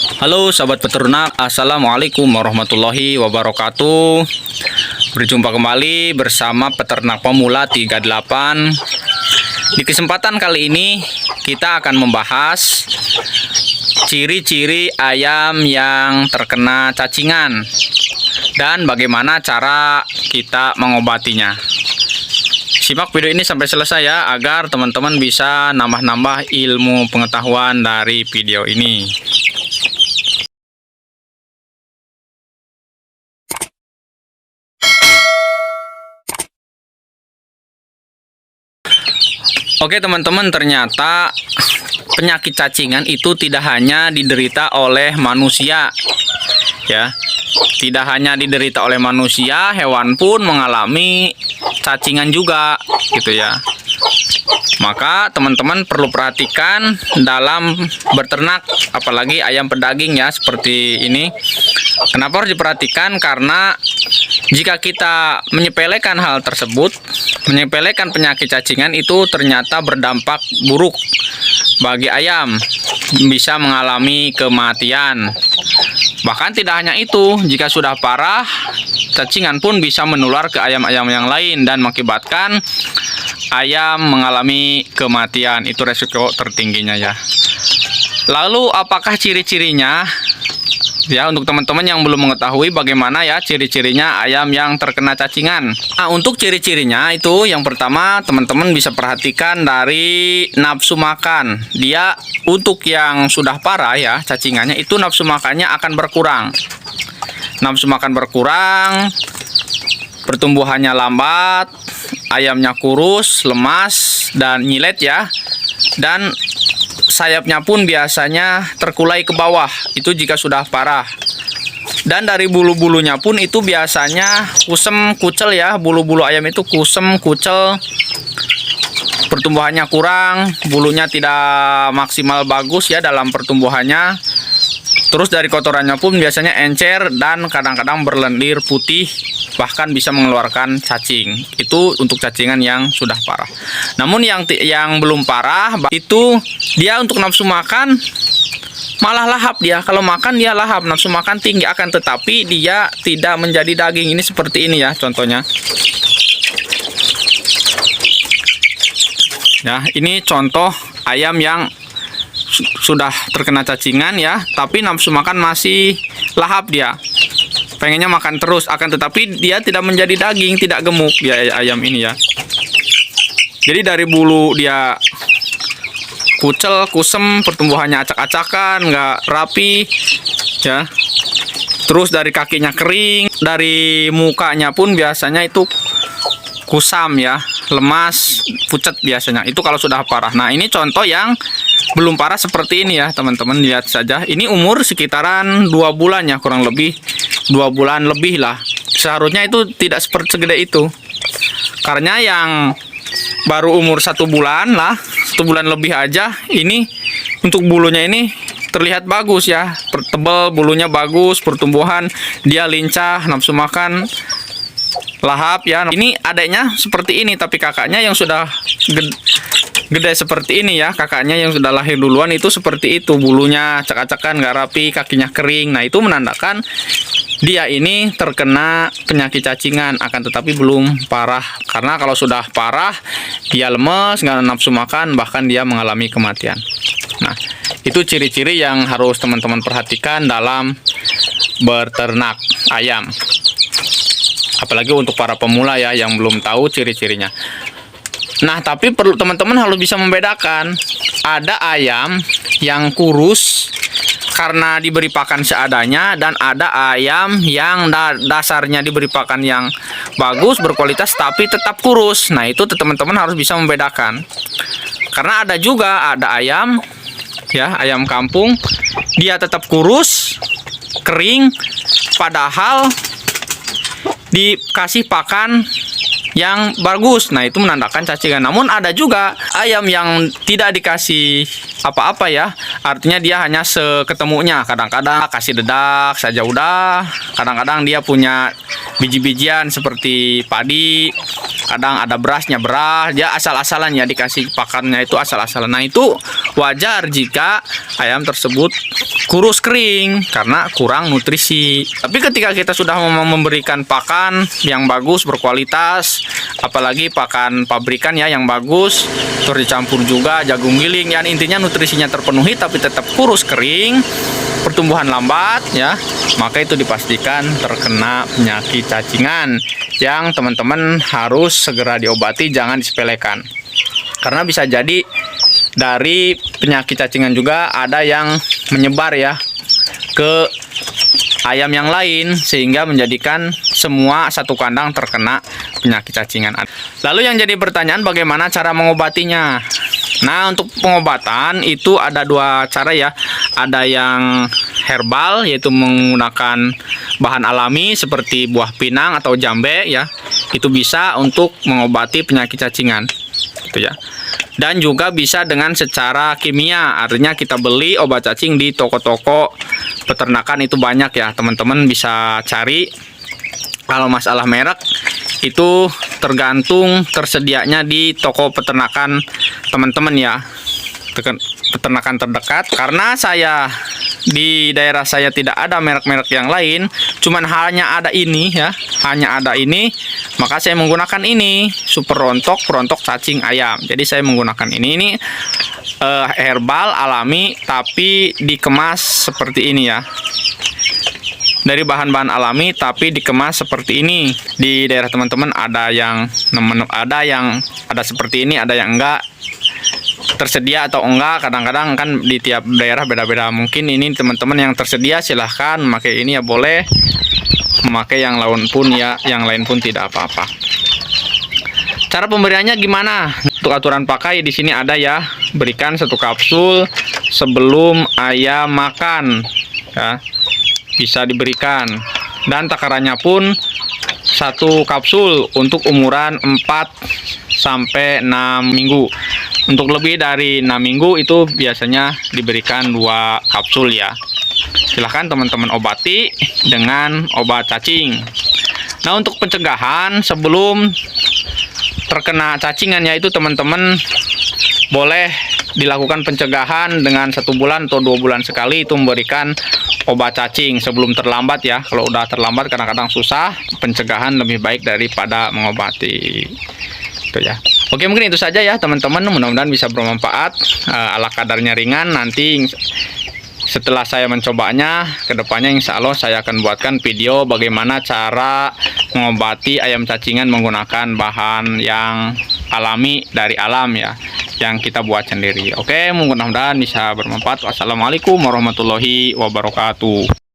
Halo sahabat peternak, assalamualaikum warahmatullahi wabarakatuh. Berjumpa kembali bersama peternak pemula 38. Di kesempatan kali ini kita akan membahas ciri-ciri ayam yang terkena cacingan dan bagaimana cara kita mengobatinya. Simak video ini sampai selesai ya, agar teman-teman bisa nambah-nambah ilmu pengetahuan dari video ini. Oke teman-teman, ternyata penyakit cacingan itu tidak hanya diderita oleh manusia ya. Tidak hanya diderita oleh manusia, hewan pun mengalami cacingan juga gitu ya. Maka teman-teman perlu perhatikan dalam beternak, apalagi ayam pedaging ya seperti ini. Kenapa harus diperhatikan? Karena jika kita menyepelekan hal tersebut, menyepelekan penyakit cacingan, itu ternyata berdampak buruk bagi ayam, bisa mengalami kematian. Bahkan tidak hanya itu, jika sudah parah, cacingan pun bisa menular ke ayam-ayam yang lain dan mengakibatkan ayam mengalami kematian. Itu resiko tertingginya ya. Lalu apakah ciri-cirinya? Ya, untuk teman-teman yang belum mengetahui bagaimana ya ciri-cirinya ayam yang terkena cacingan. Nah, untuk ciri-cirinya itu yang pertama teman-teman bisa perhatikan dari nafsu makan. Dia untuk yang sudah parah ya cacingannya, itu nafsu makannya akan berkurang. Nafsu makan berkurang, pertumbuhannya lambat, ayamnya kurus, lemas, dan nyilet ya. Dan sayapnya pun biasanya terkulai ke bawah, itu jika sudah parah. Dan dari bulu-bulunya pun itu biasanya kusem kucel ya, bulu-bulu ayam itu kusem kucel, pertumbuhannya kurang, bulunya tidak maksimal bagus ya dalam pertumbuhannya. Terus dari kotorannya pun biasanya encer dan kadang-kadang berlendir putih, bahkan bisa mengeluarkan cacing. Itu untuk cacingan yang sudah parah. Namun yang belum parah itu dia untuk nafsu makan malah lahap dia. Kalau makan dia lahap, nafsu makan tinggi, akan tetapi dia tidak menjadi daging. Ini seperti ini ya contohnya. Ya, ini contoh ayam yang sudah terkena cacingan ya, tapi nafsu makan masih lahap dia. Pengennya makan terus, akan tetapi dia tidak menjadi daging, tidak gemuk dia ayam ini ya. Jadi dari bulu dia kucel, kusem, pertumbuhannya acak-acakan, nggak rapi ya. Terus dari kakinya kering, dari mukanya pun biasanya itu kusam ya, lemas, pucat biasanya. Itu kalau sudah parah. Nah, ini contoh yang belum parah seperti ini ya teman-teman, lihat saja. Ini umur sekitaran 2 bulan ya, kurang lebih 2 bulan lebih lah. Seharusnya itu tidak seperti segede itu. Karena yang baru umur 1 bulan lah, 1 bulan lebih aja, ini untuk bulunya ini terlihat bagus ya, tebal, bulunya bagus, pertumbuhan dia lincah, nafsu makan lahap ya. Ini adanya seperti ini, tapi kakaknya yang sudah gede seperti ini ya, kakaknya yang sudah lahir duluan itu seperti itu, bulunya acak-acakan, nggak rapi, kakinya kering. Nah, itu menandakan dia ini terkena penyakit cacingan, akan tetapi belum parah. Karena kalau sudah parah, dia lemes, nggak nafsu makan, bahkan dia mengalami kematian. Nah, itu ciri-ciri yang harus teman-teman perhatikan dalam beternak ayam. Apalagi untuk para pemula ya yang belum tahu ciri-cirinya. Nah, tapi perlu teman-teman harus bisa membedakan. Ada ayam yang kurus karena diberi pakan seadanya, dan ada ayam yang dasarnya diberi pakan yang bagus, berkualitas, tapi tetap kurus. Nah, itu teman-teman harus bisa membedakan. Karena ada juga ayam ya, ayam kampung, dia tetap kurus, kering, padahal dikasih pakan yang bagus. Nah, itu menandakan cacingan. Namun ada juga ayam yang tidak dikasih apa-apa ya, artinya dia hanya seketemunya. Kadang-kadang kasih dedak saja udah, kadang-kadang dia punya biji-bijian seperti padi, kadang ada berasnya beras, dia asal-asalan ya, dikasih pakannya itu asal-asalan. Nah itu wajar jika ayam tersebut kurus kering karena kurang nutrisi. Tapi ketika kita sudah memberikan pakan yang bagus, berkualitas, apalagi pakan pabrikan ya yang bagus, terus dicampur juga jagung giling, ya intinya nutrisinya terpenuhi tapi tetap kurus kering, pertumbuhan lambat ya, maka itu dipastikan terkena penyakit cacingan yang teman-teman harus segera diobati, jangan disepelekan. Karena bisa jadi dari penyakit cacingan juga ada yang menyebar ya ke ayam yang lain, sehingga menjadikan semua satu kandang terkena penyakit cacingan. Lalu yang jadi pertanyaan, bagaimana cara mengobatinya? Nah, untuk pengobatan itu ada dua cara ya. Ada yang herbal, yaitu menggunakan bahan alami seperti buah pinang atau jambe ya. Itu bisa untuk mengobati penyakit cacingan. Gitu ya. Dan juga bisa dengan secara kimia, artinya kita beli obat cacing di toko-toko peternakan, itu banyak ya, teman-teman bisa cari. Kalau masalah merek itu tergantung tersedianya di toko peternakan teman-teman ya, peternakan terdekat. Karena saya di daerah saya tidak ada merek-merek yang lain, cuman hanya ada ini ya, hanya ada ini, maka saya menggunakan ini, super rontok perontok cacing ayam. Jadi saya menggunakan ini herbal alami tapi dikemas seperti ini ya, dari bahan-bahan alami tapi dikemas seperti ini. Di daerah teman-teman ada yang ada seperti ini, ada yang enggak, tersedia atau enggak. Kadang-kadang kan di tiap daerah beda-beda. Mungkin ini teman-teman yang tersedia silahkan memakai ini ya, boleh memakai yang lain pun tidak apa-apa. Cara pemberiannya gimana? Untuk aturan pakai di sini ada ya, berikan 1 kapsul sebelum ayam makan ya, bisa diberikan. Dan takarannya pun 1 kapsul untuk umuran 4 sampai 6 minggu. Untuk lebih dari 6 minggu itu biasanya diberikan 2 kapsul ya. Silahkan teman-teman obati dengan obat cacing. Nah, untuk pencegahan sebelum terkena cacingan, yaitu teman-teman boleh dilakukan pencegahan dengan 1 bulan atau 2 bulan sekali itu memberikan obat cacing sebelum terlambat ya. Kalau udah terlambat kadang-kadang susah, pencegahan lebih baik daripada mengobati. Itu ya. Oke, mungkin itu saja ya teman-teman, mudah-mudahan bisa bermanfaat. Ala kadarnya ringan, nanti setelah saya mencobanya, kedepannya insya Allah saya akan buatkan video bagaimana cara mengobati ayam cacingan menggunakan bahan yang alami dari alam ya, yang kita buat sendiri. Oke, mudah-mudahan bisa bermanfaat. Wassalamualaikum warahmatullahi wabarakatuh.